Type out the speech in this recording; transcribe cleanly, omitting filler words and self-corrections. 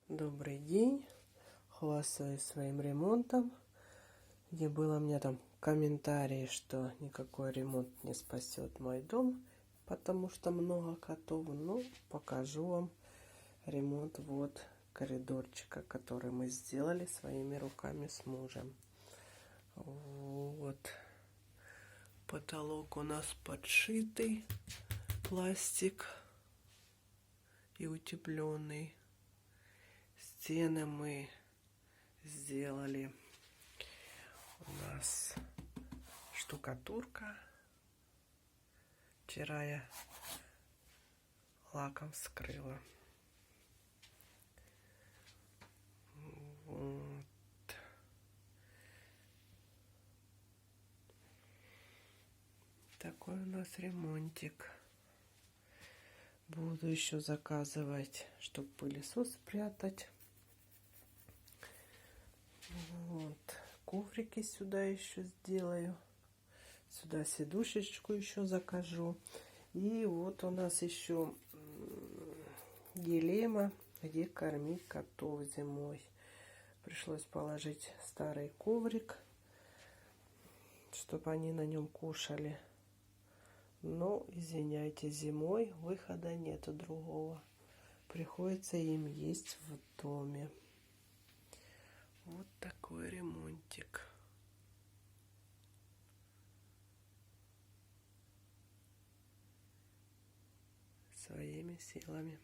Добрый день. Хвастаюсь своим ремонтом. Где было мне там комментарии, что никакой ремонт не спасет мой дом, потому что много котов. Ну, покажу вам ремонт вот коридорчика, который мы сделали своими руками с мужем. Вот. Потолок у нас подшитый, пластик и утепленный. Стены мы сделали. У нас штукатурка. Вчера я лаком вскрыла. Вот. Такой у нас ремонтик. Буду еще заказывать, чтобы пылесос спрятать. Вот. Коврики сюда еще сделаю. Сюда сидушечку еще закажу. И вот у нас еще дилемма, где кормить котов зимой. Пришлось положить старый коврик, чтобы они на нем кушали. Но, извиняйте, зимой выхода нету другого. Приходится им есть в доме. Вот такой ремонтик. Своими силами.